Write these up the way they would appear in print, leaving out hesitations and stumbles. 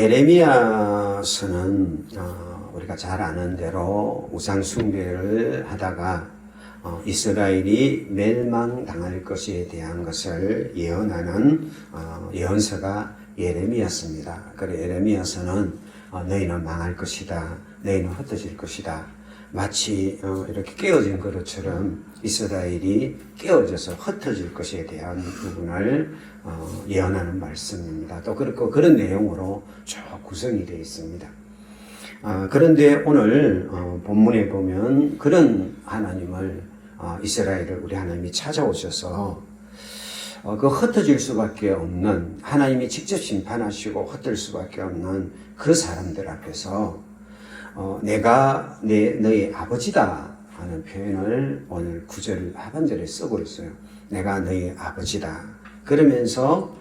예레미야서는 우리가 잘 아는 대로 우상 숭배를 하다가 이스라엘이 멸망당할 것에 대한 것을 예언하는 예언서가 예레미야서입니다. 그래 예레미야서는 너희는 망할 것이다, 너희는 흩어질 것이다, 마치 이렇게 깨어진 그릇처럼 이스라엘이 깨어져서 흩어질 것에 대한 부분을 예언하는 말씀입니다. 또 그렇고 그런 내용으로 쭉 구성이 되어 있습니다. 그런데 오늘 본문에 보면 그런 하나님을 이스라엘을 우리 하나님이 찾아오셔서 그 흩어질 수밖에 없는, 하나님이 직접 심판하시고 흩을 수밖에 없는 그 사람들 앞에서 내가 너희 아버지다 하는 표현을 오늘 9절 하반절에 쓰고 있어요. 내가 너희 아버지다. 그러면서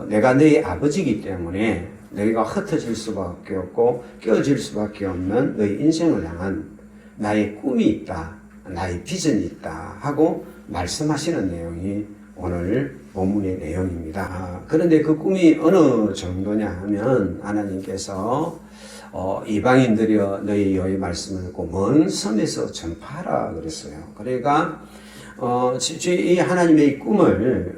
내가 너희 아버지이기 때문에 너희가 흩어질 수밖에 없고 깨어질 수밖에 없는 너희 인생을 향한 나의 꿈이 있다, 나의 비전이 있다 하고 말씀하시는 내용이 오늘 본문의 내용입니다. 그런데 그 꿈이 어느 정도냐 하면 하나님께서 이방인들이여 너희 여호와의 말씀을 듣고 먼 섬에서 전파하라 그랬어요. 그러니까 이 하나님의 꿈을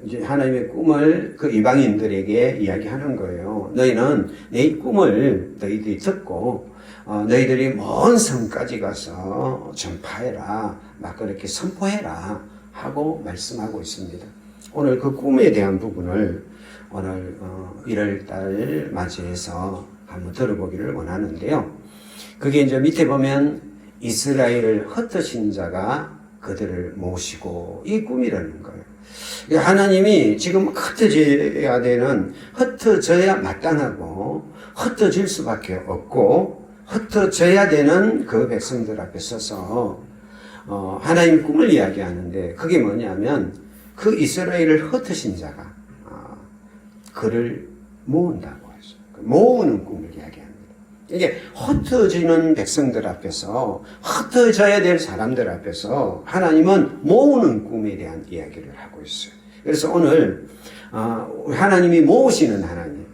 이제 하나님의 꿈을 그 이방인들에게 이야기하는 거예요. 너희는 내 꿈을 너희들이 듣고 너희들이 먼 섬까지 가서 전파해라, 막 그렇게 선포해라 하고 말씀하고 있습니다. 오늘 그 꿈에 대한 부분을 오늘 1월달 맞이해서 한번 들어보기를 원하는데요. 그게 이제 밑에 보면 이스라엘을 흩으신 자가 그들을 모시고, 이 꿈이라는 거예요. 하나님이 지금 흩어져야 마땅하고 흩어질 수밖에 없고 흩어져야 되는 그 백성들 앞에 서서 하나님 꿈을 이야기하는데, 그게 뭐냐면 그 이스라엘을 흩으신 자가 그를 모은다고 했어요. 모으는 꿈을 이야기합니다. 이게 흩어지는 백성들 앞에서, 흩어져야 될 사람들 앞에서 하나님은 모으는 꿈에 대한 이야기를 하고 있어요. 그래서 오늘 하나님이 모으시는 하나님,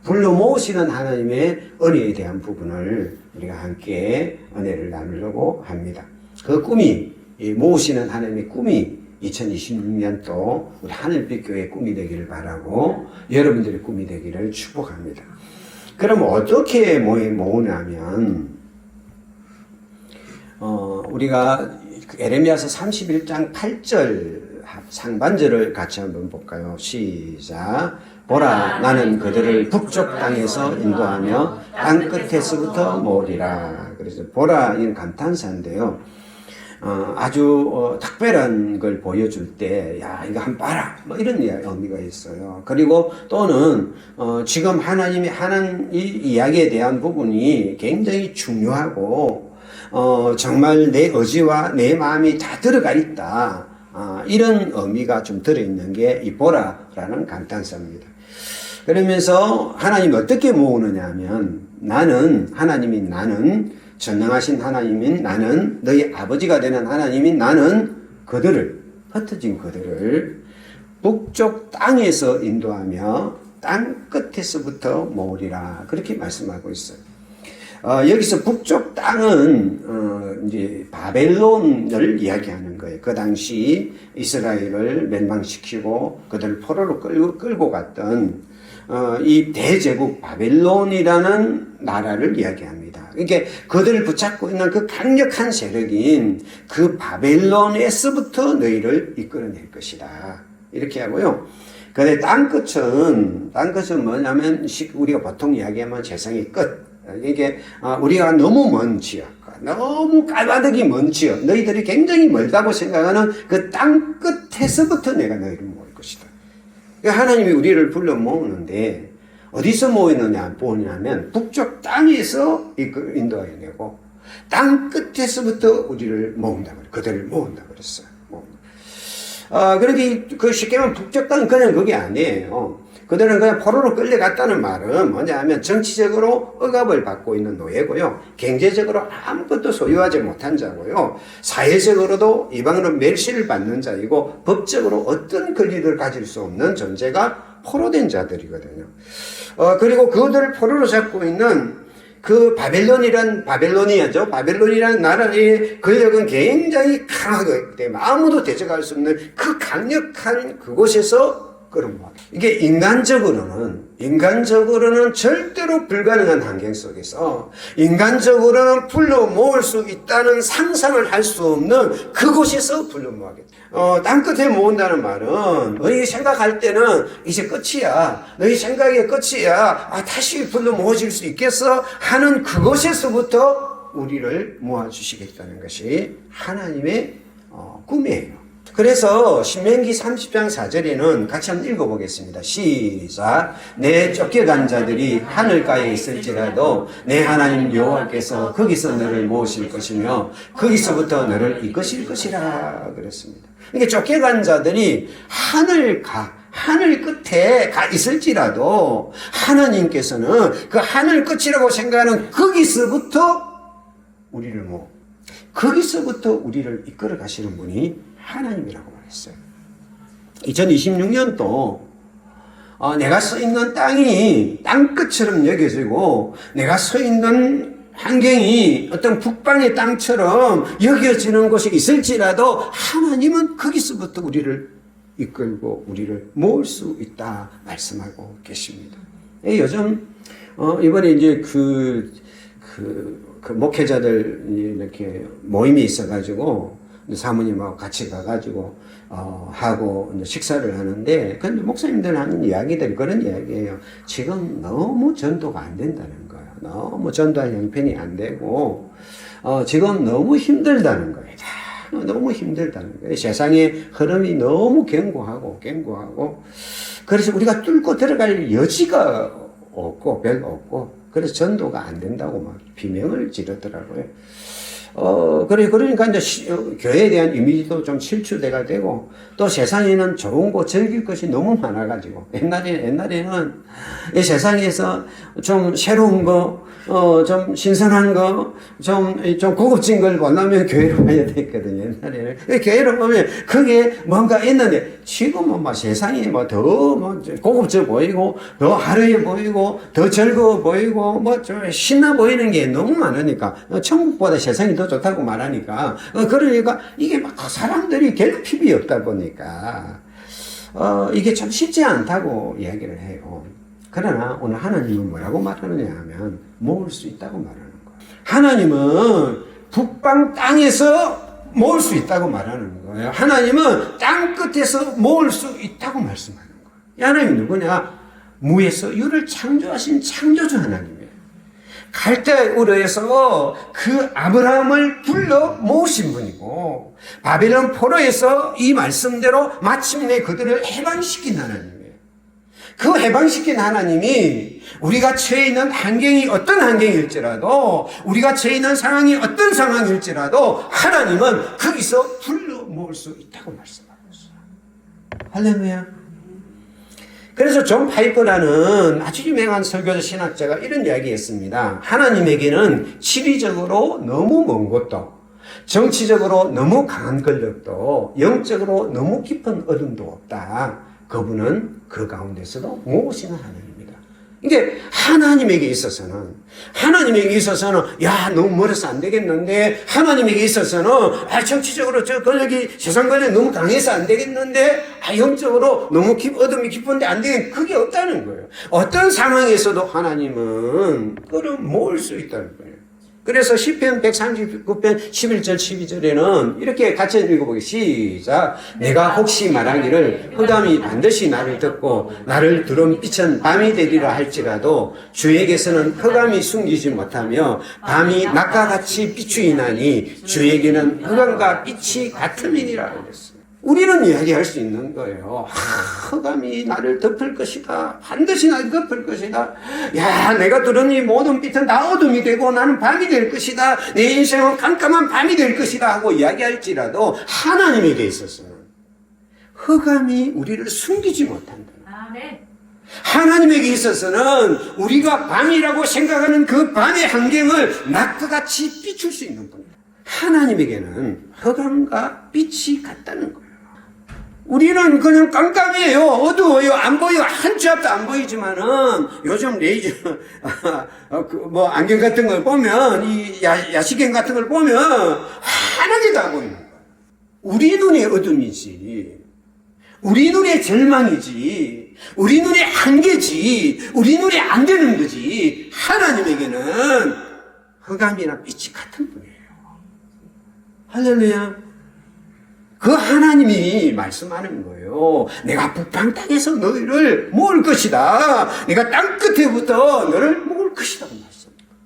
불러 모으시는 하나님의 은혜에 대한 부분을 우리가 함께 은혜를 나누려고 합니다. 그 꿈이, 모으시는 하나님의 꿈이 2026년도 우리 하늘빛 교회의 꿈이 되기를 바라고 여러분들의 꿈이 되기를 축복합니다. 그럼 어떻게 모으냐면 우리가 에레미야서 31장 8절 상반절을 같이 한번 볼까요? 시작. 보라, 나는 그들을 북쪽 땅에서 인도하며 땅 끝에서부터 모으리라. 그래서 보라, 이건 감탄사인데요. 아주 특별한 걸 보여줄 때, 야, 이거 한번 봐라, 뭐 이런 의미가 있어요. 그리고 또는 지금 하나님이 하는 이 이야기에 대한 부분이 굉장히 중요하고 정말 내 의지와 내 마음이 다 들어가 있다, 이런 의미가 좀 들어있는 게 이 보라라는 감탄사입니다. 그러면서 하나님이 어떻게 모으느냐 하면, 나는 전능하신 하나님인 나는, 너희 아버지가 되는 하나님인 나는 그들을, 흩어진 그들을 북쪽 땅에서 인도하며 땅 끝에서부터 모으리라, 그렇게 말씀하고 있어요. 여기서 북쪽 땅은 이제 바벨론을 이야기하는 거예요. 그 당시 이스라엘을 멸망시키고 그들을 포로로 끌고 갔던 이 대제국 바벨론이라는 나라를 이야기합니다. 이게 그들을 붙잡고 있는 그 강력한 세력인 그 바벨론에서부터 너희를 이끌어낼 것이다, 이렇게 하고요. 근데 땅끝은 뭐냐면 우리가 보통 이야기하면 세상의 끝, 이게 우리가 너무 먼 지역, 너무 까마득히 먼 지역, 너희들이 굉장히 멀다고 생각하는 그 땅 끝에서부터 내가 너희를 모을 것이다. 하나님이 우리를 불러 모으는데 어디서 모으냐면 북쪽 땅에서 인도해내고 땅 끝에서부터 우리를 모은다 그래, 그들을 모은다 그랬어요. 그렇게 쉽게 말하면 북쪽 땅은 그냥 그게 아니에요. 그들은 그냥 포로로 끌려갔다는 말은 뭐냐 하면 정치적으로 억압을 받고 있는 노예고요. 경제적으로 아무것도 소유하지 못한 자고요. 사회적으로도 이방으로 멸시를 받는 자이고 법적으로 어떤 권리를 가질 수 없는 존재가 포로된 자들이거든요. 그리고 그들을 포로로 잡고 있는 그 바벨로니아죠. 바벨론이라는 나라의 권력은 굉장히 강하기 때문에 아무도 대적할 수 없는 그 강력한 그곳에서 그런 이게 인간적으로는 절대로 불가능한 환경 속에서 인간적으로는 불러 모을 수 있다는 상상을 할 수 없는 그곳에서 불러 모으겠다. 땅끝에 모은다는 말은 너희 생각할 때는 이제 끝이야. 너희 생각의 끝이야. 다시 불러 모아질 수 있겠어? 하는 그곳에서부터 우리를 모아주시겠다는 것이 하나님의 꿈이에요. 그래서 신명기 30장 4절에는 같이 한번 읽어보겠습니다. 시작. 내 쫓겨간 자들이 하늘가에 있을지라도 내 하나님 여호와께서 거기서 너를 모으실 것이며 거기서부터 너를 이끄실 것이라 그랬습니다. 이게 쫓겨간 자들이 하늘 끝에 가 있을지라도 하나님께서는 그 하늘 끝이라고 생각하는 거기서부터 우리를 거기서부터 우리를 이끌어 가시는 분이 하나님이라고 말했어요. 2026년도 내가 서 있는 땅이 땅끝처럼 여겨지고 내가 서 있는 환경이 어떤 북방의 땅처럼 여겨지는 곳이 있을지라도 하나님은 거기서부터 우리를 이끌고 우리를 모을 수 있다 말씀하고 계십니다. 요즘 이번에 이제 그 목회자들 이렇게 모임이 있어가지고 사모님하고 같이 가가지고 하고 이제 식사를 하는데 근데 목사님들 하는 이야기들이 그런 이야기예요. 지금 너무 전도가 안 된다는 거예요. 너무 전도할 형편이 안 되고 지금 너무 힘들다는 거예요. 너무 힘들다는 거예요. 세상의 흐름이 너무 견고하고 그래서 우리가 뚫고 들어갈 여지가 없고 별로 없고 그래서 전도가 안 된다고 막 비명을 지르더라고요. 그러니까 이제 교회에 대한 이미지도 좀 실추돼가 되고, 또 세상에는 좋은 거, 즐길 것이 너무 많아가지고, 옛날에는 이 세상에서 좀 새로운 거, 좀 신선한 거, 좀 고급진 걸 보려면 교회로 가야 됐거든요, 옛날에는. 교회로 보면 그게 뭔가 있는데, 지금은 뭐 세상이 더 고급져 보이고, 더 화려해 보이고, 더 즐거워 보이고, 좀 신나 보이는 게 너무 많으니까, 천국보다 세상이 더 좋다고 말하니까, 그러니까 이게 막 사람들이 결핍이 없다 보니까, 이게 참 쉽지 않다고 이야기를 해요. 그러나 오늘 하나님은 뭐라고 말하느냐 하면 모을 수 있다고 말하는 거예요. 하나님은 북방 땅에서 모을 수 있다고 말하는 거예요. 하나님은 땅 끝에서 모을 수 있다고 말씀하는 거예요. 하나님이 누구냐? 무에서 유를 창조하신 창조주 하나님이에요. 갈대 우르에서 그 아브라함을 불러 모으신 분이고 바벨론 포로에서 이 말씀대로 마침내 그들을 해방시킨 하나님이에요. 그 해방시킨 하나님이 우리가 처해 있는 환경이 어떤 환경일지라도 우리가 처해 있는 상황이 어떤 상황일지라도 하나님은 거기서 불러 모을 수 있다고 말씀하고 있어요. 할렐루야. 그래서 존 파이퍼라는 아주 유명한 설교자 신학자가 이런 이야기했습니다. 하나님에게는 지리적으로 너무 먼 곳도 정치적으로 너무 강한 권력도 영적으로 너무 깊은 어둠도 없다. 그분은 그 가운데서도 모으시는 하나님입니다. 이게 하나님에게 있어서는 야 너무 멀어서 안 되겠는데, 하나님에게 있어서는 정치적으로 저 권력이 세상 권력이 너무 강해서 안 되겠는데, 영적으로 너무 어둠이 깊은데 안 되겠는데, 그게 없다는 거예요. 어떤 상황에서도 하나님은 그걸 모을 수 있다는 거예요. 그래서 시편 139편 11절 12절에는 이렇게 같이 읽어보기 시작. 내가 혹시 말하기를 흑암이 반드시 나를 덮고 나를 두른 빛은 밤이 되리라 할지라도 주에게서는 흑암이 숨기지 못하며 밤이 낮과 같이 비추이나니 주에게는 흑암과 빛이 같음이니라 그랬어요. 우리는 이야기할 수 있는 거예요. 흑암이 나를 덮을 것이다. 반드시 나를 덮을 것이다. 야, 내가 들은 이 모든 빛은 다 어둠이 되고 나는 밤이 될 것이다. 내 인생은 깜깜한 밤이 될 것이다 하고 이야기할지라도 하나님에게 있어서는 흑암이 우리를 숨기지 못한다. 하나님에게 있어서는 우리가 밤이라고 생각하는 그 밤의 환경을 낮과 같이 비출 수 있는 분이에요. 하나님에게는 흑암과 빛이 같다는 거예요. 우리는 그냥 깜깜해요. 어두워요. 안 보여. 한 치 앞도 안 보이지만은 요즘 레이저, 뭐 안경 같은 걸 보면, 이 야시경 같은 걸 보면 환하게 다 보이는 거예요. 우리 눈의 어둠이지. 우리 눈의 절망이지. 우리 눈의 한계지. 우리 눈에 안 되는 거지. 하나님에게는 흑암이나 빛이 같은 분이에요. 할렐루야. 그 하나님이 말씀하는 거예요. 내가 북방 땅에서 너희를 모을 것이다. 내가 땅 끝에부터 너를 모을 것이다.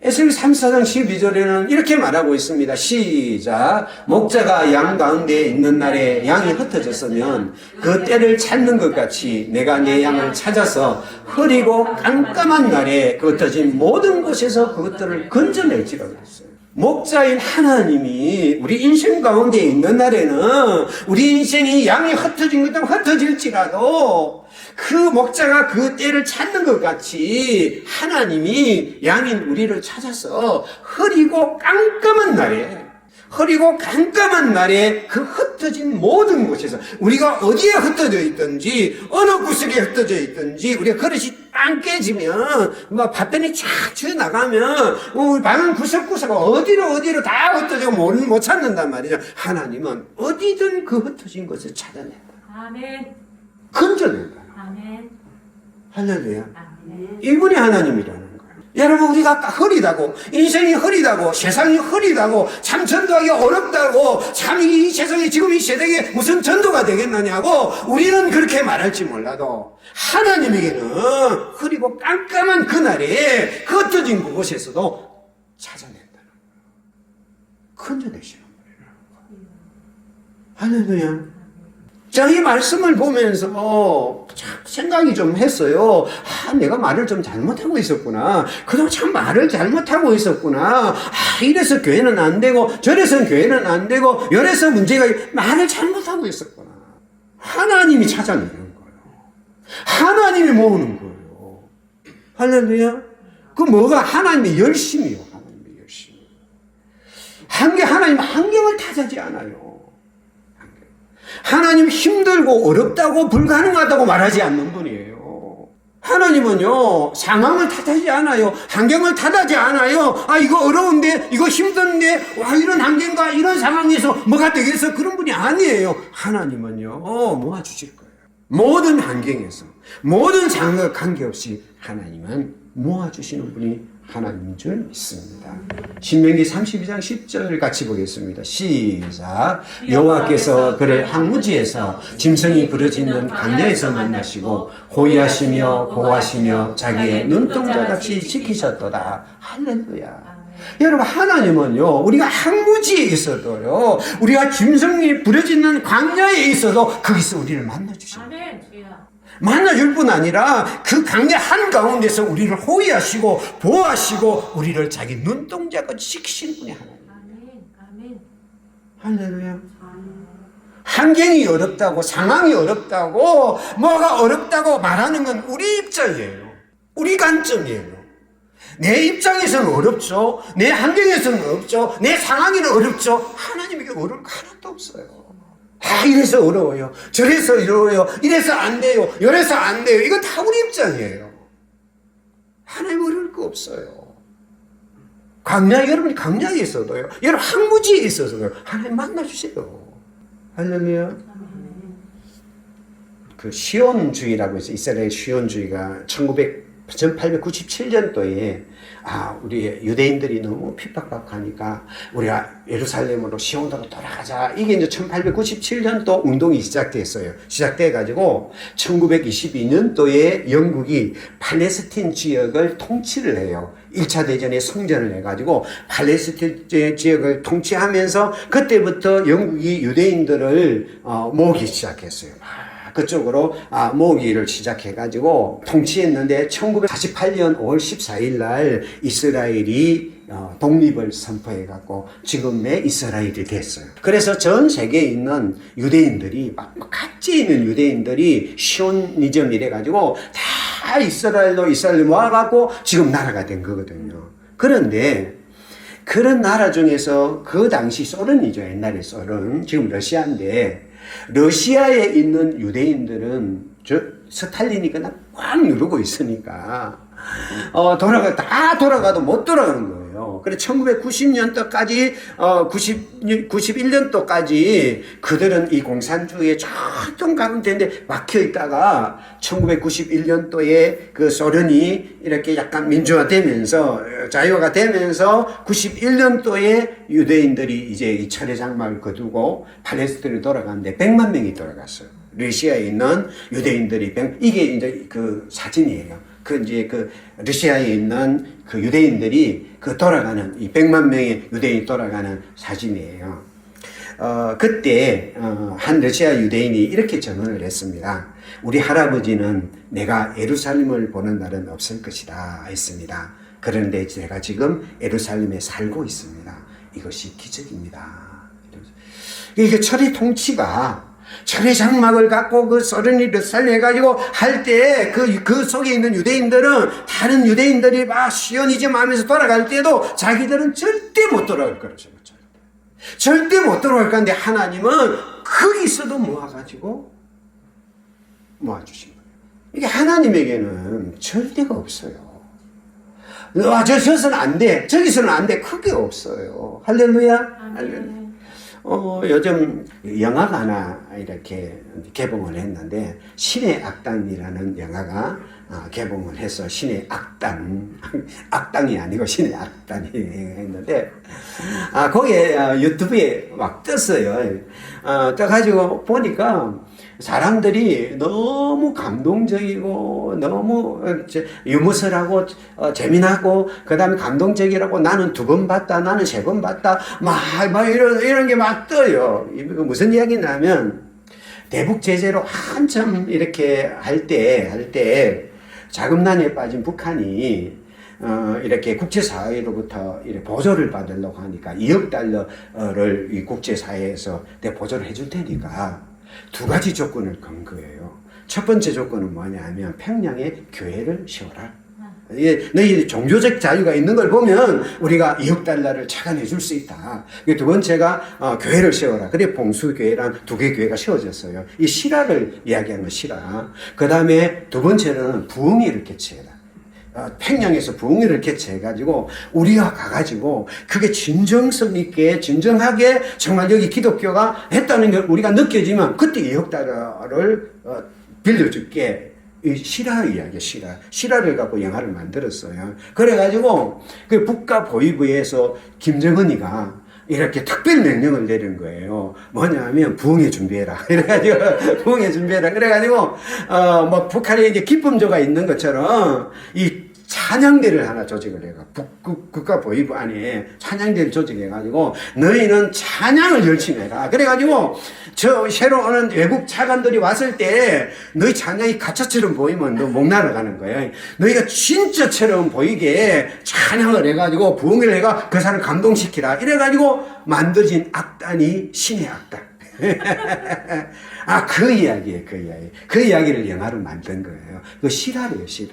에스겔 34장 12절에는 이렇게 말하고 있습니다. 시작. 목자가 양 가운데 있는 날에 양이 흩어졌으면 그 때를 찾는 것 같이 내가 내 양을 찾아서 흐리고 깜깜한 날에 그 흩어진 모든 곳에서 그것들을 건져낼지라고 했어요. 목자인 하나님이 우리 인생 가운데 있는 날에는 우리 인생이 양이 흩어진 것처럼 흩어질지라도 그 목자가 그 때를 찾는 것 같이 하나님이 양인 우리를 찾아서 흐리고 깜깜한 날에 그 흩어진 모든 곳에서 우리가 어디에 흩어져 있든지 어느 구석에 흩어져 있든지 우리가 그릇이 빵 깨지면 막 밭변이 쫙 튀어나가면 우리 방은 구석구석 어디로 다 흩어지고 못 찾는단 말이죠. 하나님은 어디든 그 흩어진 것을 찾아낸다. 아멘. 건져낸다. 아멘. 할렐루야. 아멘. 이분이 하나님이라는 거예요. 여러분, 우리가 흐리다고, 인생이 흐리다고, 세상이 흐리다고, 참 전도하기 어렵다고, 참 이 세상에 지금 이 세상에 무슨 전도가 되겠느냐고, 우리는 그렇게 말할지 몰라도, 하나님에게는 흐리고 깜깜한 그날에 흩어진 그곳에서도 찾아낸다는 거예요. 건져내시는 거예요. 할렐루야. 자, 이 말씀을 보면서 생각이 좀 했어요. 내가 말을 좀 잘못하고 있었구나. 그동안 참 말을 잘못하고 있었구나. 이래서 교회는 안 되고, 저래서 교회는 안 되고, 이래서 문제가, 말을 잘못하고 있었구나. 하나님이 찾아내는 거예요. 하나님이 모으는 거예요. 할렐루야. 그 뭐가 하나님의 열심이요. 하나님의 열심. 하나님 환경을 탓하지 않아요. 하나님 힘들고 어렵다고 불가능하다고 말하지 않는 분이에요. 하나님은요, 상황을 탓하지 않아요. 환경을 탓하지 않아요. 이거 어려운데, 이거 힘든데, 이런 환경과 이런 상황에서 뭐가 되겠어? 그런 분이 아니에요. 하나님은요, 모아주실 거예요. 모든 환경에서, 모든 상황과 관계없이 하나님은 모아주시는 분이 하나님인 줄 믿습니다. 신명기 32장 10절 같이 보겠습니다. 시작. 여호와께서 그를 항무지에서 짐승이 부러지는 광야에서 만나시고 호위하시며 보호하시며 자기의 눈동자같이 지키셨도다. 할렐루야. 여러분, 하나님은요, 우리가 항무지에 있어도요, 우리가 짐승이 부러지는 광야에 있어도 거기서 우리를 만나주십니다. 아멘. 만나줄 뿐 아니라 그 강대 한가운데서 우리를 호위하시고 보호하시고 우리를 자기 눈동자같이 지키시는 분이 하나님. 아멘. 할렐루야. 환경이 어렵다고, 상황이 어렵다고, 뭐가 어렵다고 말하는 건 우리 입장이에요. 우리 관점이에요. 내 입장에서는 어렵죠. 내 환경에서는 어렵죠. 내 상황에는 어렵죠. 하나님에게 어려울 거 하나도 없어요. 이래서 어려워요. 저래서 어려워요. 이래서 안 돼요. 이래서 안 돼요. 이건 다 우리 입장이에요. 하나님 어려울 거 없어요. 여러분이 광야에 있어도요. 여러분 항무지에 있어서요. 하나님 만나주세요. 할렐루야. 그 시온주의라고 해서 이스라엘 시온주의가 1897년도에 우리 유대인들이 너무 핍박하니까 우리가 예루살렘으로 시온으로 돌아가자. 이게 이제 1897년도 운동이 시작돼가지고 1922년도에 영국이 팔레스틴 지역을 통치를 해요. 1차 대전에 성전을 해가지고 팔레스틴 지역을 통치하면서 그때부터 영국이 유대인들을 모으기 시작했어요. 그쪽으로 모으기를 시작해가지고 통치했는데 1948년 5월 14일 날 이스라엘이 독립을 선포해갖고 지금의 이스라엘이 됐어요. 그래서 전 세계에 있는 유대인들이 각지에 있는 유대인들이 시오니즘 이래가지고 다 다 이스라엘로 모아갖고 지금 나라가 된 거거든요. 그런데 그런 나라 중에서 그 당시 소련이죠. 옛날에 소련. 지금 러시아인데 러시아에 있는 유대인들은 스탈린이 그냥 꽉 누르고 있으니까 다 돌아가도 못 돌아가는 거예요. 그래 1990년도까지 91년도까지 그들은 이 공산주의에 조금 가운데 막혀 있다가 1991년도에 그 소련이 이렇게 약간 민주화되면서 자유화가 되면서 91년도에 유대인들이 이제 이 철의 장막을 거두고 팔레스타인으로 돌아가는데 100만 명이 돌아갔어요. 러시아에 있는 유대인들이 이게 이제 그 사진이에요. 이제 러시아에 있는 그 유대인들이 돌아가는, 이 100만 명의 유대인이 돌아가는 사진이에요. 그때, 한 러시아 유대인이 이렇게 전언을 했습니다. 우리 할아버지는 내가 예루살렘을 보는 날은 없을 것이다 했습니다. 그런데 제가 지금 예루살렘에 살고 있습니다. 이것이 기적입니다. 이게 철의 통치가 철의 장막을 갖고 그 소련이 살려가지고 할 때 그 속에 있는 유대인들은 다른 유대인들이 막 시오니즘 하면서 돌아갈 때도 자기들은 절대 못 돌아갈 거라죠. 절대 못 돌아갈 건데 하나님은 거기서도 모아가지고 모아주신 거예요. 이게 하나님에게는 절대가 없어요. 저기서는 안 돼. 저기서는 안 돼. 그게 없어요. 할렐루야. 할렐루야. 요즘 영화가 하나 이렇게 개봉을 했는데 신의 악당이라는 영화가 개봉을 해서 신의 악당이 아니고 신의 악당이 했는데 거기에 유튜브에 막 떴어요. 떠가지고 보니까 사람들이 너무 감동적이고 너무 유머설하고 재미나고 그다음에 감동적이라고 나는 2번 봤다 나는 3번 봤다 막 이런 게 막 떠요. 무슨 이야기냐면 대북 제재로 한참 이렇게 할 때 자금난에 빠진 북한이 이렇게 국제사회로부터 이렇게 보조를 받으려고 하니까 2억 달러를 이 국제사회에서 내 보조를 해줄 테니까 2가지 조건을 건 거예요. 첫 번째 조건은 뭐냐면 평양에 교회를 세워라. 너희 종교적 자유가 있는 걸 보면 우리가 2억 달러를 차관해 줄 수 있다. 2번째가 교회를 세워라. 그래 봉수교회랑 2개 교회가 세워졌어요. 이 실화를 이야기하는 거 실화. 그 다음에 2번째는 부흥회를 개최해라. 평양에서 부흥회를 개최해가지고 우리가 가가지고 그게 진정성 있게 진정하게 정말 여기 기독교가 했다는 걸 우리가 느껴지면 그때 2억 달러를 빌려줄게. 이 실화 이야기야, 실화를 갖고 영화를 만들었어요. 그래가지고 그 북가보위부에서 김정은이가 이렇게 특별 명령을 내린 거예요. 뭐냐면 부흥회 준비해라. 이래가지고 부흥회 준비해라. 그래가지고 뭐 북한에 이제 기쁨조가 있는 것처럼 이 찬양대를 하나 조직을 해가 국가보위부 안에 찬양대를 조직해가지고 너희는 찬양을 열심히 해라. 그래가지고 저 새로 오는 외국 차관들이 왔을 때 너희 찬양이 가짜처럼 보이면 너 목 날아가는 거예요. 너희가 진짜처럼 보이게 찬양을 해가지고 부흥을 해가 그 사람을 감동시키라. 이래가지고 만들어진 악단이 신의 악단. 그 이야기예요, 그 이야기. 그 이야기를 영화로 만든 거예요. 그 실화예요, 실화.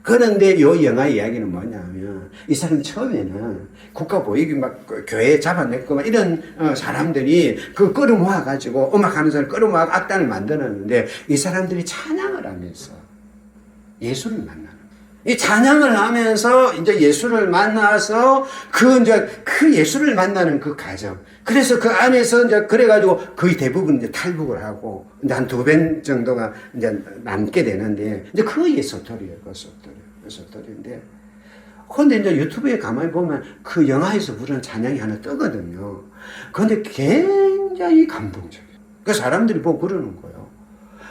그런데 요 영화 이야기는 뭐냐면 이 사람 처음에는 국가보위기 막 교회 잡아냈고 막 이런 사람들이 그 끌어모아가지고 음악하는 사람 끌어모아 악단을 만들었는데 이 사람들이 찬양을 하면서 예수를 만나는 거예요. 이 찬양을 하면서 이제 예수를 만나서 그 예수를 만나는 그 과정. 그래서 그 안에서 이제 그래가지고 거의 대부분 이제 탈북을 하고 이제 한 2배 정도가 이제 남게 되는데 이제 그게 소설이에요. 그 소설인데. 근데 이제 유튜브에 가만히 보면 그 영화에서 부르는 찬양이 하나 뜨거든요. 근데 굉장히 감동적이에요. 그 사람들이 보고 그러는 거예요.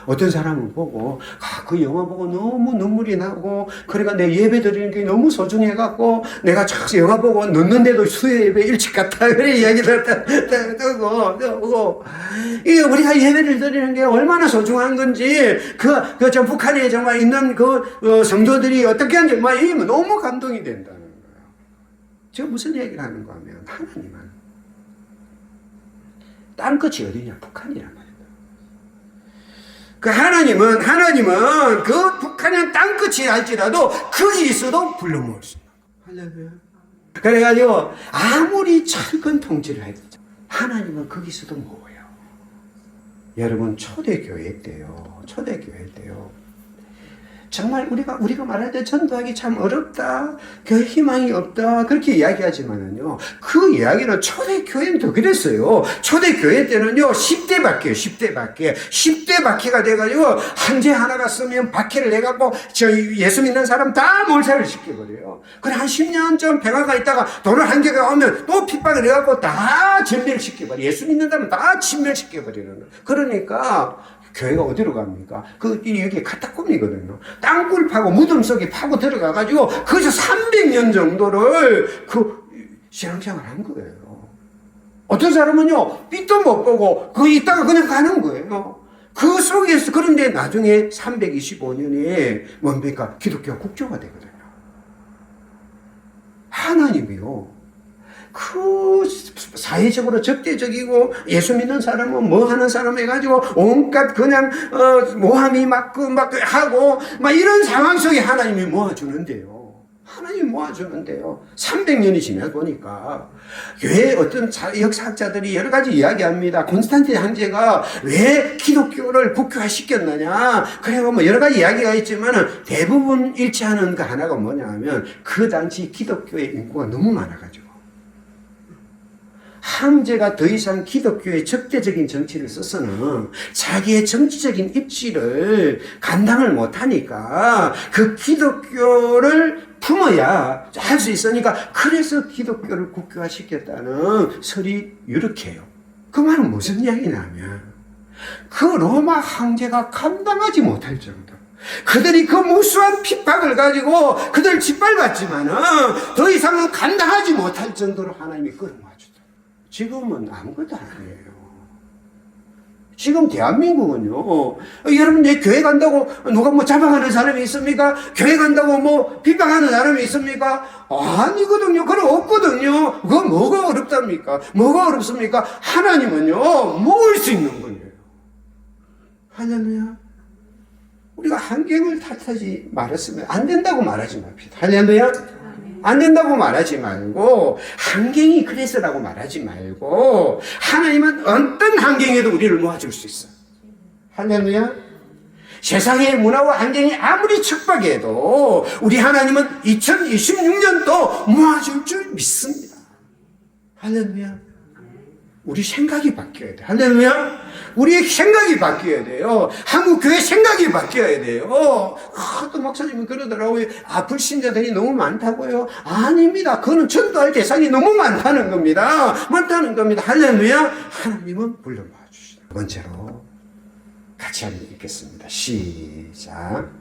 어떤 사람은 보고 그 영화 보고 너무 눈물이 나고 그러니까 내 예배 드리는 게 너무 소중해갖고 내가 자꾸 영화 보고 늦는데도 수요 예배 일찍 갔다 그래 이야기를 뜨고 이게 우리가 예배를 드리는 게 얼마나 소중한 건지 저 북한에 정말 있는 성도들이 어떻게 하는지 막 이러면 너무 감동이 된다는 거예요. 제가 무슨 얘기를 하는 거 하면 하나님은 땅끝이 어디냐 북한이란 말이에요. 그 하나님은 그 북한의 땅끝이 할지라도 거기 있어도 불러 모을 수 있는 거예요. 할렐루야. 그래가지고 아무리 철근 통치를 해도 하나님은 거기서도 모여요. 여러분 초대교회 때요. 정말 우리가 말할 때 전도하기 참 어렵다. 교회 희망이 없다. 그렇게 이야기하지만은요. 그 이야기는 초대교회는 더 그랬어요. 초대교회 때는요. 10대 바퀴예요. 10대 바퀴가 돼가지고 한재 하나가 쓰면 바퀴를 내갖고 예수 믿는 사람 다 몰살을 시켜버려요. 그래 한 10년쯤 평화가 있다가 돈을 한 개가 오면 또 핍박을 해갖고 다 전멸시켜버려요. 예수 믿는 사람 다 침멸시켜버리는. 그러니까 교회가 어디로 갑니까? 여기 카타콤이거든요. 땅굴 파고 무덤 속에 파고 들어가가지고 거기서 300년 정도를 신앙생활 한 거예요. 어떤 사람은요, 빛도 못 보고 있다가 그냥 가는 거예요. 그 속에서, 그런데 나중에 325년에 뭡니까? 기독교가 국교가 되거든요. 하나님이요. 사회적으로 적대적이고 예수 믿는 사람은 뭐 하는 사람 해가지고 온갖 그냥 모함이 막 하고 막 이런 상황 속에 하나님이 모아주는데요. 300년이 지나 보니까 왜 어떤 역사학자들이 여러 가지 이야기합니다. 콘스탄틴 황제가 왜 기독교를 국교화시켰느냐. 그래서 뭐 여러 가지 이야기가 있지만 대부분 일치하는 그 하나가 뭐냐면 그 당시 기독교의 인구가 너무 많아가지고 황제가 더 이상 기독교의 적대적인 정치를 써서는 자기의 정치적인 입지를 감당을 못하니까 그 기독교를 품어야 할 수 있으니까 그래서 기독교를 국교화시켰다는 설이 유력해요. 그 말은 무슨 이야기냐면 그 로마 황제가 감당하지 못할 정도 그들이 그 무수한 핍박을 가지고 그들 짓밟았지만은 더 이상은 감당하지 못할 정도로 하나님이 끌어모아주다. 지금은 아무것도 아니에요. 지금 대한민국은요, 여러분, 내 교회 간다고 누가 뭐 잡아가는 사람이 있습니까? 교회 간다고 뭐 비방하는 사람이 있습니까? 아니거든요. 그럼 없거든요. 그거 뭐가 어렵답니까? 뭐가 어렵습니까? 하나님은요, 모을 수 있는 거예요. 할렐루야. 우리가 환경을 탓하지 말았으면 안 된다고 말하지 맙시다. 할렐루야. 안 된다고 말하지 말고 환경이 그래서라고 말하지 말고 하나님은 어떤 환경에도 우리를 모아줄 수 있어요. 할렐루야. 세상의 문화와 환경이 아무리 척박해도 우리 하나님은 2026년도 모아줄 줄 믿습니다. 할렐루야. 우리 생각이 바뀌어야 돼. 할렐루야. 우리의 생각이 바뀌어야 돼요. 한국 교회 생각이 바뀌어야 돼요. 또 목사님은 그러더라고요. 불신자들이 너무 많다고요. 아닙니다. 그거는 전도할 대상이 너무 많다는 겁니다. 할렐루야. 하나님은 불러봐 주시다. 두 번째로 같이 한번 읽겠습니다. 시작.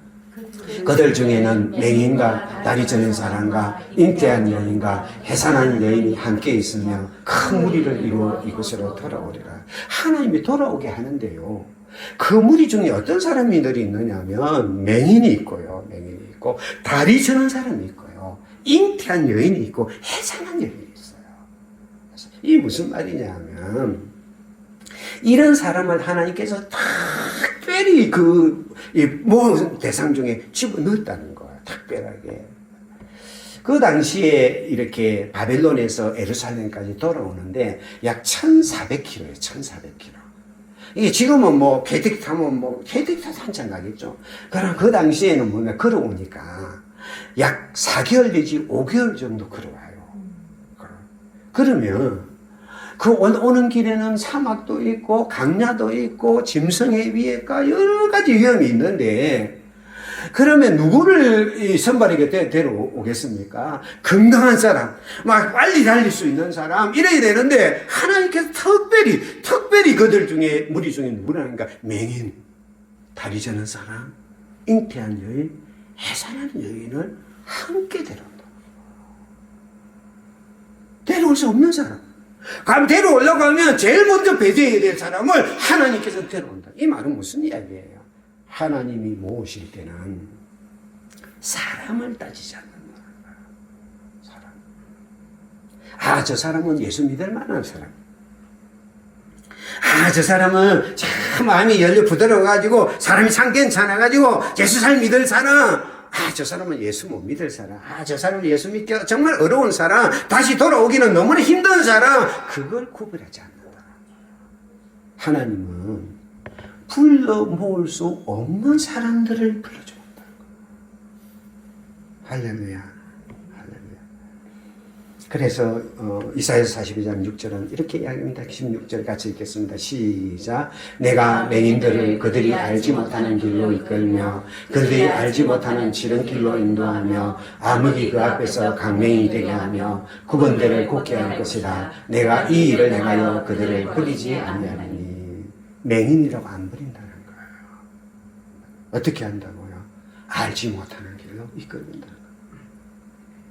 그들 중에는 맹인과 다리 저린 사람과 잉태한 여인과 해산한 여인이 함께 있으며 큰 무리를 이루어 이곳으로 돌아오리라. 하나님이 돌아오게 하는데요. 그 무리 중에 어떤 사람들이 있느냐면 맹인이 있고요. 맹인이 있고 다리 저는 사람이 있고요. 잉태한 여인이 있고 해산한 여인이 있어요. 그래서 이게 무슨 말이냐면 이런 사람을 하나님께서 특별히 모은 대상 중에 집어넣었다는 거예요. 특별하게. 그 당시에 이렇게 바벨론에서 예루살렘까지 돌아오는데 약 1,400km예요. 1,400km. 이게 지금은 KTX 타면 KTX 한참 가겠죠. 그러나 그 당시에는 뭐냐, 걸어오니까 약 4개월 내지 5개월 정도 걸어와요. 그러면 오는 길에는 사막도 있고 강야도 있고 짐승의 위에가 여러 가지 위험이 있는데 그러면 누구를 선발에게 데려오겠습니까? 건강한 사람, 막 빨리 달릴 수 있는 사람 이래야 되는데 하나님께서 특별히 그들 중에 무리 중에 누구라는가? 맹인, 다리 저는 사람, 잉태한 여인, 해산한 여인을 함께 데려온다. 데려올 수 없는 사람. 그럼 데려오려고 하면 제일 먼저 배제해야 될 사람을 하나님께서 데려온다. 이 말은 무슨 이야기예요? 하나님이 모으실 때는 사람을 따지지 않는다. 사람. 저 사람은 예수 믿을 만한 사람. 저 사람은 참 마음이 열려 부드러워가지고 사람이 참 괜찮아가지고 예수 잘 믿을 사람. 저 사람은 예수 못 믿을 사람. 저 사람은 예수 믿기 정말 어려운 사람. 다시 돌아오기는 너무나 힘든 사람. 그걸 구별하지 않는다. 하나님은 불러 모을 수 없는 사람들을 불러준다. 할렐루야. 그래서 이사야서 42장 6절은 이렇게 이야기합니다. 16절 같이 읽겠습니다. 시작. 내가 맹인들을 그들이 알지 못하는 길로 이끌며 그들이 알지 못하는 지름길로 인도하며 암흑이 그 앞에서 강맹이 되게 하며 구번대를 곱게 할 것이다. 내가 이 일을 행하여 그들을 버리지 아니하리니. 맹인이라고 안 버린다는 거예요. 어떻게 한다고요? 알지 못하는 길로 이끌는다.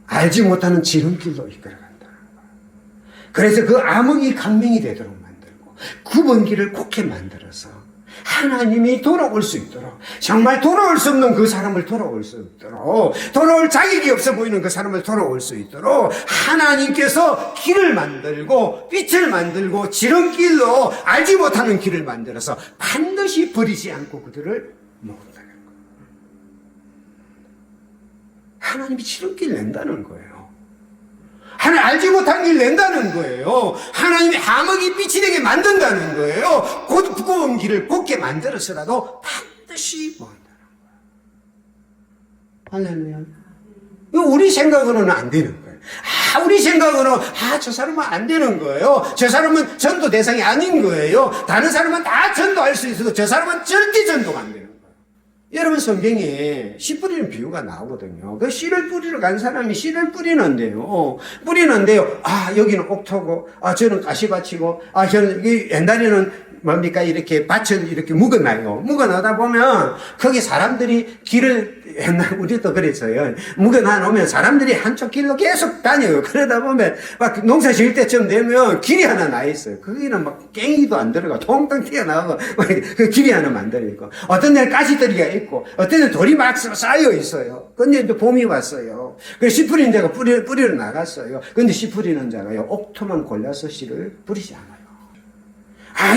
알지 못하는 지름길로 이끌어간다는 거예요. 그래서 그 암흑이 강맹이 되도록 만들고 구번기를 곱게 만들어서 하나님이 돌아올 수 있도록, 정말 돌아올 수 없는 그 사람을 돌아올 수 있도록, 돌아올 자격이 없어 보이는 그 사람을 돌아올 수 있도록 하나님께서 길을 만들고 빛을 만들고 지름길로 알지 못하는 길을 만들어서 반드시 버리지 않고 그들을 모은다는 거예요. 하나님이 지름길 낸다는 거예요. 하나님 알지 못한 길 낸다는 거예요. 하나님이 암흑이 빛이 되게 만든다는 거예요. 두꺼운 길을 곱게 만들어서라도 반드시 모은다는 거예요. 할렐루야. 이거 우리 생각으로는 안 되는 거예요. 우리 생각으로 저 사람은 안 되는 거예요. 저 사람은 전도 대상이 아닌 거예요. 다른 사람은 다 전도할 수 있어도 저 사람은 절대 전도가 안 되는 거예요. 여러분, 성경에 씨 뿌리는 비유가 나오거든요. 그 씨를 뿌리러 간 사람이 씨를 뿌리는데요. 여기는 옥토고, 저는 가시밭이고, 저는, 옛날에는 뭡니까? 이렇게 밭을 이렇게 묵어놔요. 묵어놓다 보면, 거기 사람들이 길을, 옛날 우리도 그랬어요. 묵어놔놓으면 사람들이 한쪽 길로 계속 다녀요. 그러다 보면, 막 농사 지을 때쯤 되면 길이 하나 나 있어요. 거기는 막 깽이도 안 들어가, 통통 튀어나오고, 그 길이 하나 만들어 있고, 어떤 데는 가시더리가 있고, 어떤 데는 돌이 막 쌓여 있어요. 근데 이제 봄이 왔어요. 그래서 씨 뿌리는 자가 뿌리러 나갔어요. 근데 씨 뿌리는 자가요, 옥토만 골라서 씨를 뿌리지 않아요.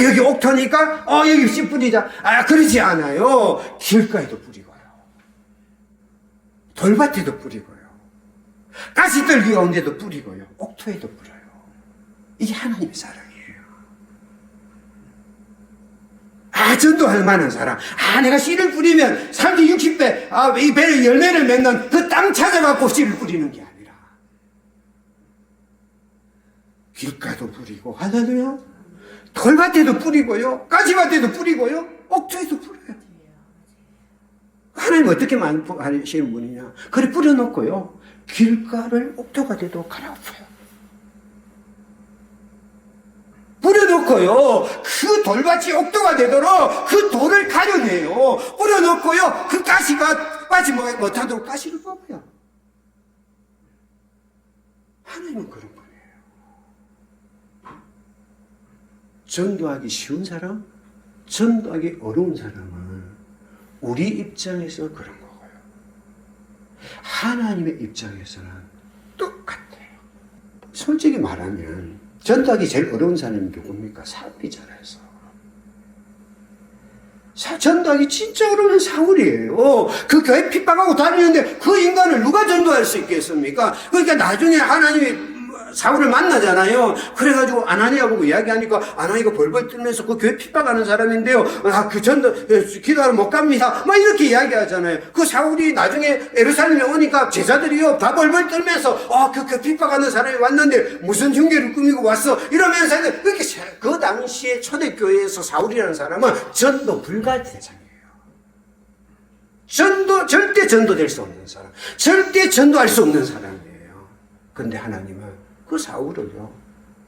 여기 옥토니까, 여기 씨 뿌리자. 그러지 않아요. 길가에도 뿌리고요. 돌밭에도 뿌리고요. 가시떨기 가운데도 뿌리고요. 옥토에도 뿌려요. 이게 하나님의 사랑이에요. 전도할 만한 사람. 내가 씨를 뿌리면 30, 60배, 이 배를 열매를 맺는 그 땅 찾아갖고 씨를 뿌리는 게 아니라, 길가도 뿌리고, 할렐루야. 돌밭에도 뿌리고요. 가시밭에도 뿌리고요. 옥토에도 뿌려요. 하나님 어떻게 하시는 분이냐. 그래 뿌려놓고요. 길가를 옥토가 되도록 갈아엎어요. 뿌려놓고요. 그 돌밭이 옥토가 되도록 그 돌을 가려내요. 뿌려놓고요. 그 가시가 빠지 못하도록 가시를 뽑아요. 하나님은 그런 분이에요. 전도하기 쉬운 사람, 전도하기 어려운 사람은 우리 입장에서 그런 거고요. 하나님의 입장에서는 똑같아요. 솔직히 말하면 전도하기 제일 어려운 사람이 누굽니까? 사울이잖아요. 전도하기 진짜 어려운 사울이에요. 그 교회 핍박하고 다니는데 그 인간을 누가 전도할 수 있겠습니까? 그러니까 나중에 하나님이 사울을 만나잖아요. 그래가지고 아나니아 보고 이야기하니까 아나니아가 벌벌 떨면서 그 교회 핍박하는 사람인데요. 그 전도 기도하러 못 갑니다. 막 이렇게 이야기하잖아요. 그 사울이 나중에 예루살렘에 오니까 제자들이요 다 벌벌 떨면서 그 핍박하는 사람이 왔는데 무슨 흉계를 꾸미고 왔어 이러면서 그렇게 그 당시에 초대교회에서 사울이라는 사람은 전도 불가 대상이에요. 절대 전도될 수 없는 사람, 절대 전도할 수 없는 사람이에요. 그런데 하나님은 그 사울을요,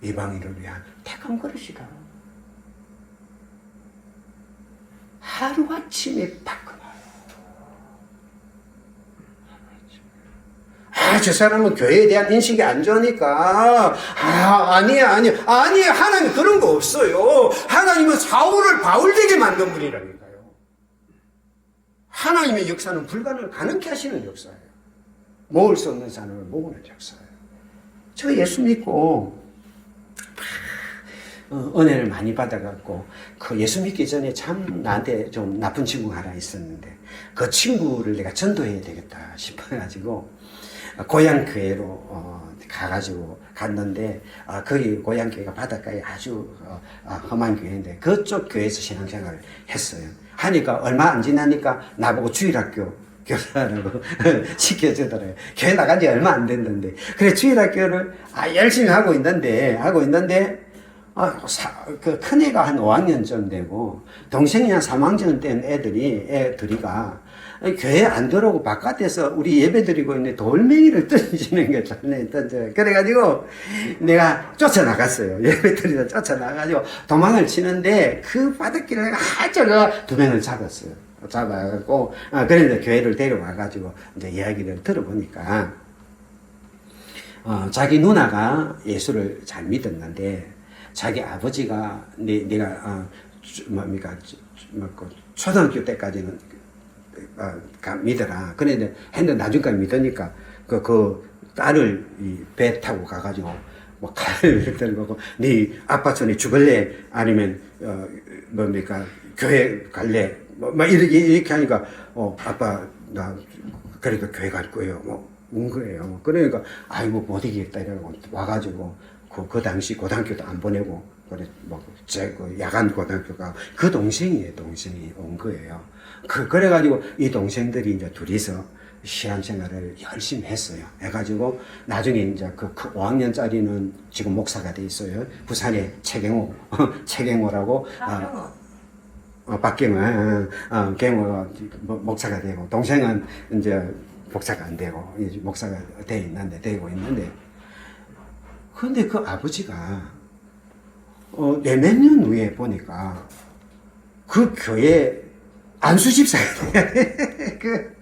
이방인을 위한 택한 그릇이다. 하루아침에 바꿔놔요. 저 사람은 교회에 대한 인식이 안 좋으니까. 아니야. 하나님 그런 거 없어요. 하나님은 사울을 바울되게 만든 분이라니까요. 하나님의 역사는 불가능을 가능케 하시는 역사예요. 모을 수 없는 사람을 모으는 역사예요. 저 예수 믿고 은혜를 많이 받아갖고 그 예수 믿기 전에 참 나한테 좀 나쁜 친구가 하나 있었는데 그 친구를 내가 전도해야 되겠다 싶어가지고 고향 교회로 가가지고 갔는데 거기 고향 교회가 바닷가에 아주 험한 교회인데 그쪽 교회에서 신앙생활을 했어요. 하니까 얼마 안 지나니까 나보고 주일학교 교사라고 시켜주더래요. 교회 나간 지 얼마 안 됐는데. 그래, 주일학교를 열심히 하고 있는데, 그 큰애가 한 5학년쯤 되고, 동생이 한 3학년 된 애 둘이가 교회 안 들어오고 바깥에서 우리 예배 드리고 있는데 돌멩이를 던지는 게 던져요. 그래가지고 내가 쫓아나갔어요. 예배 드리다 쫓아나가지고 도망을 치는데 그 바닷길에 내가 하자가 두 명을 잡았어요. 잡아갖고, 그런데 교회를 데려와가지고, 이제 이야기를 들어보니까, 자기 누나가 예수를 잘 믿었는데, 자기 아버지가, 내가, 초등학교 때까지는, 믿어라. 그런데, 했는데 나중까지 믿으니까, 그 딸을 배 타고 가가지고, 뭐, 칼을 들고, 네 아빠 손에 죽을래? 아니면, 교회 갈래? 이렇게 하니까, 아빠, 그러니까 교회 갈 거예요. 온 거예요. 그러니까, 아이고, 못 이기겠다. 이러고 와가지고, 그 당시 고등학교도 안 보내고, 그래, 야간 고등학교가 그 동생이 온 거예요. 그래가지고 이 동생들이 이제 둘이서 신앙생활을 열심히 했어요. 해가지고, 나중에 이제 그 5학년짜리는 지금 목사가 돼 있어요. 부산에 최경호라고, 박경호, 경호가 목사가 되고, 동생은 이제 목사가 안 되고, 목사가 되고 있는데, 근데 그 아버지가, 몇 년 후에 보니까, 그 교회 안수 집사가 돼.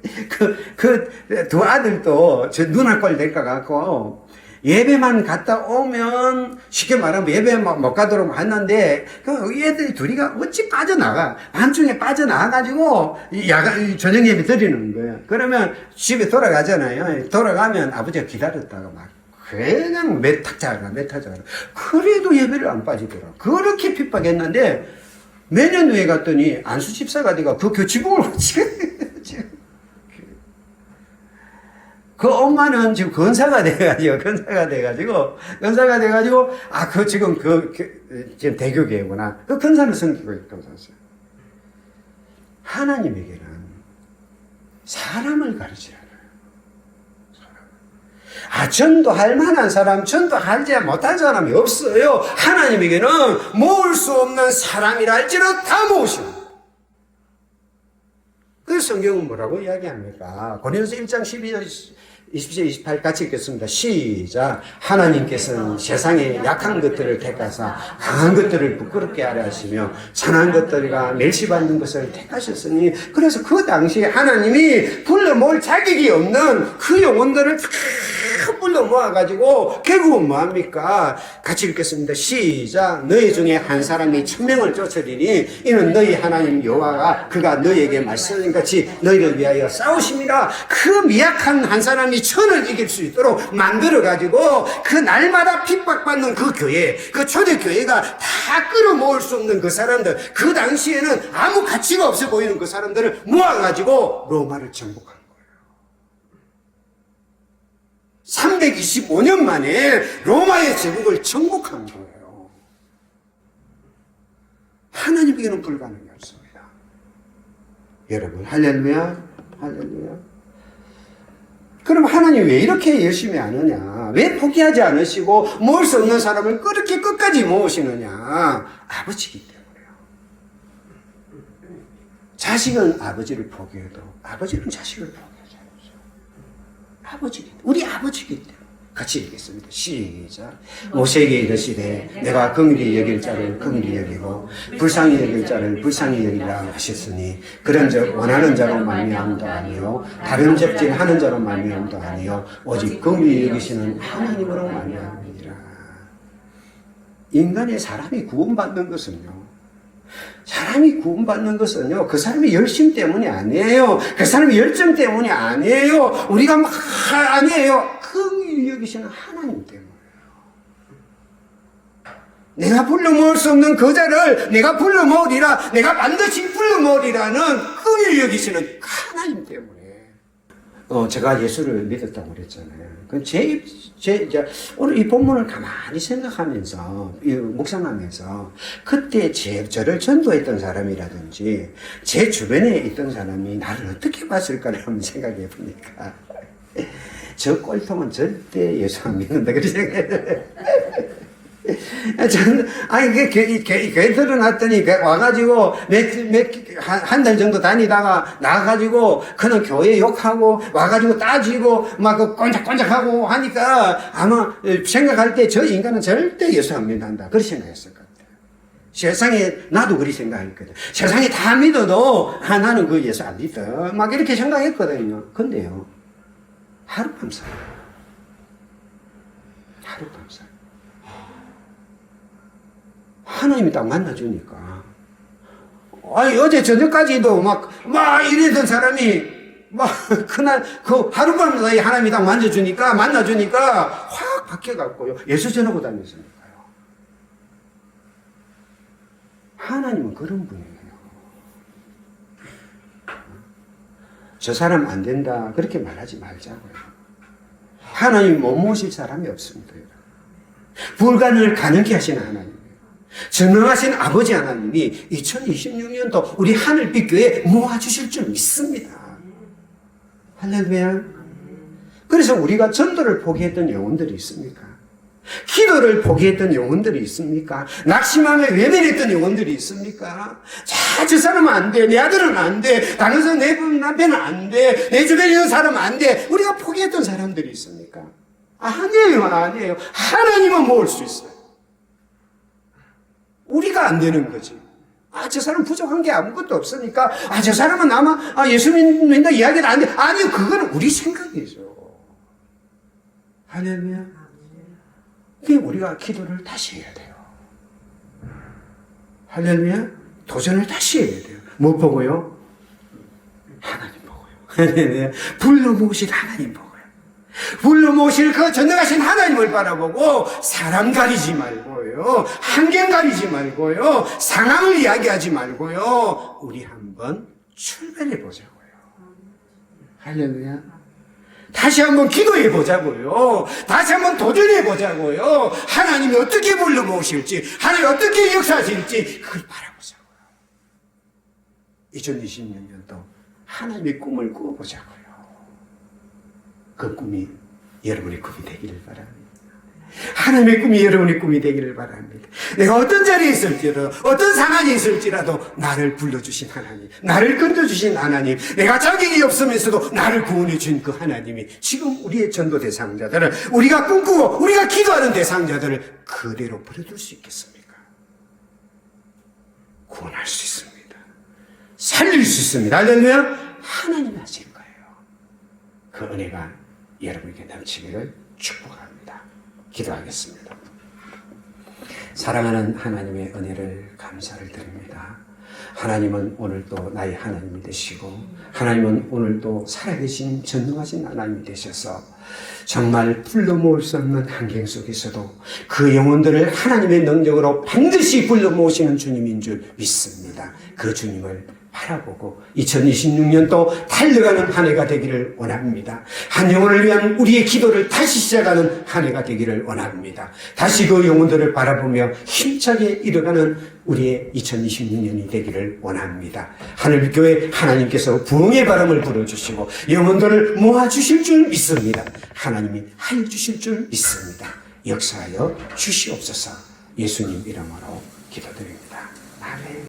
두 아들도 저 누나 꼴 될까 갖고, 예배만 갔다 오면 쉽게 말하면 예배 못 가도록 했는데 그 애들이 둘이가 어찌 빠져나가 밤중에 빠져나가가지고 저녁 예배 드리는 거예요. 그러면 집에 돌아가잖아요. 돌아가면 아버지가 기다렸다가 막 그냥 몇 탁자가 그래도 예배를 안 빠지더라. 그렇게 핍박했는데 몇 년 후에 갔더니 안수 집사가 돼가 그 교치복을 지금 그 엄마는 지금 건사가 돼가지고, 지금 지금 대교계구나. 그 건사를 섬기고 있다고 썼어요. 하나님에게는 사람을 가르치라는 거예요. 전도할 만한 사람, 전도하지 못한 사람이 없어요. 하나님에게는 모을 수 없는 사람이라 할지라도 다 모으시는 거예요. 그 성경은 뭐라고 이야기합니까? 고린도서 1장 12절 27, 28 같이 읽겠습니다. 시작. 하나님께서는 세상의 약한 것들을 택하사 강한 것들을 부끄럽게 하려 하시며 천한 것들과 멸시받는 것을 택하셨으니 그래서 그 당시에 하나님이 불러 모을 자격이 없는 그 영혼들을 다 불러 모아가지고 결국은 뭐합니까? 같이 읽겠습니다. 시작. 너희 중에 한 사람이 1000명을 쫓으리니 이는 너희 하나님 여호와가 그가 너희에게 말씀하신 같이 너희를 위하여 싸우십니다. 그 미약한 한 사람이 1000을 이길 수 있도록 만들어가지고 그 날마다 핍박받는 그 교회, 그 초대교회가 다 끌어모을 수 없는 그 사람들, 그 당시에는 아무 가치가 없어 보이는 그 사람들을 모아가지고 로마를 정복한 거예요. 325년 만에 로마의 제국을 정복한 거예요. 하나님에게는 불가능했습니다. 여러분, 할렐루야, 할렐루야. 그럼 하나님 왜 이렇게 열심히 하느냐? 왜 포기하지 않으시고 모을 수 없는 사람을 그렇게 끝까지 모으시느냐? 아버지이기 때문에요. 자식은 아버지를 포기해도 아버지는 자식을 포기하지 않으셔. 우리 아버지이기 때문에. 같이 읽겠습니다. 시작. 모세에게 이르시되 내가 긍휼히 여길 자를 긍휼히 여기고 불쌍히 여길 자를 불쌍히 여기라 하셨으니 그런즉 원하는 자로 말미암도 아니요 다른 접진하는 자로 말미암도 아니요 오직 긍휼히 여기시는 하나님으로 말미암이니라. 인간의 사람이 구원받는 것은요, 그 사람의 열심 때문이 아니에요. 그 사람의 열정 때문이 아니에요. 우리가 막 아니에요. 긍휼히 여기시는 하나님 때문이에요. 내가 불러 모을 수 없는 그 자를 내가 불러 모으리라, 내가 반드시 불러 모으리라는 끈을 여기시는 하나님 때문에. 제가 예수를 믿었다고 그랬잖아요. 오늘 이 본문을 가만히 생각하면서, 묵상하면서, 그때 저를 전도했던 사람이라든지, 제 주변에 있던 사람이 나를 어떻게 봤을까를 한번 생각해 보니까, 저 꼴통은 절대 예수 안 믿는다, 그렇게 생각해요. 저는, 교회 들어놨더니, 와가지고, 한 달 정도 다니다가, 나가가지고, 그는 교회 욕하고, 와가지고 따지고, 막 꼰짝꼰짝하고 하니까, 아마 생각할 때 저 인간은 절대 예수 안 믿는다. 그렇게 생각했을 것 같아요. 세상에, 나도 그렇게 생각했거든. 세상에 다 믿어도, 나는 그 예수 안 믿어. 막 이렇게 생각했거든요. 근데요, 하룻밤 사이. 하룻밤 사이. 하나님이 딱 만나주니까. 어제 저녁까지도 막 이러던 사람이, 그날, 하룻밤 사이에 하나님이 딱 만나주니까, 확 바뀌어갖고요. 예수 전하고 다녔으니까요. 하나님은 그런 분이에요. 저 사람 안 된다. 그렇게 말하지 말자고요. 하나님이 못 모실 사람이 없습니다. 불가능을 가능케 하시는 하나님. 전능하신 아버지 하나님이 2026년도 우리 하늘빛 교회에 모아주실 줄 믿습니다. 할렐루야. 그래서 우리가 전도를 포기했던 영혼들이 있습니까? 기도를 포기했던 영혼들이 있습니까? 낙심하며 외면했던 영혼들이 있습니까? 저 사람은 안 돼. 내 아들은 안 돼. 다른 사람, 내 남편은 안 돼. 내 주변에 있는 사람은 안 돼. 우리가 포기했던 사람들이 있습니까? 아니에요. 하나님은 모을 수 있어요. 우리가 안 되는 거지. 저 사람 부족한 게 아무것도 없으니까, 저 사람은 아마, 예수 믿는다 이야기는 안 돼. 아니요, 그거는 우리 생각이죠. 할렐루야. 그게 우리가 기도를 다시 해야 돼요. 할렐루야. 도전을 다시 해야 돼요. 뭐 보고요? 하나님 보고요. 할렐루야. 불러 모으신 하나님 보고요. 불러 모으실 그 전능하신 하나님을 바라보고 사람 가리지 말고요. 환경 가리지 말고요. 상황을 이야기하지 말고요. 우리 한번 출발해 보자고요. 할렐루야. 다시 한번 기도해 보자고요. 다시 한번 도전해 보자고요. 하나님이 어떻게 불러 모으실지, 하나님이 어떻게 역사하실지 그걸 바라보자고요. 2026년도 하나님의 꿈을 꾸어보자고요. 그 꿈이 여러분의 꿈이 되기를 바랍니다. 하나님의 꿈이 여러분의 꿈이 되기를 바랍니다. 내가 어떤 자리에 있을지라도, 어떤 상황에 있을지라도 나를 불러주신 하나님, 나를 건져주신 하나님, 내가 자격이 없으면서도 나를 구원해 준 그 하나님이 지금 우리의 전도 대상자들을, 우리가 꿈꾸고 우리가 기도하는 대상자들을 그대로 버려둘 수 있겠습니까? 구원할 수 있습니다. 살릴 수 있습니다. 할렐루야. 하나님이 하실 거예요. 그 은혜가 여러분에게 넘치기를 축복합니다. 기도하겠습니다. 사랑하는 하나님의 은혜를 감사를 드립니다. 하나님은 오늘도 나의 하나님이 되시고, 하나님은 오늘도 살아계신 전능하신 하나님이 되셔서 정말 불러 모을 수 없는 환경 속에서도 그 영혼들을 하나님의 능력으로 반드시 불러 모으시는 주님인 줄 믿습니다. 그 주님을 바라보고 2026년도 달려가는 한 해가 되기를 원합니다. 한 영혼을 위한 우리의 기도를 다시 시작하는 한 해가 되기를 원합니다. 다시 그 영혼들을 바라보며 힘차게 이뤄가는 우리의 2026년이 되기를 원합니다. 하늘교회 하나님께서 부흥의 바람을 불어주시고 영혼들을 모아주실 줄 믿습니다. 하나님이 하여 주실 줄 믿습니다. 역사하여 주시옵소서. 예수님 이름으로 기도드립니다.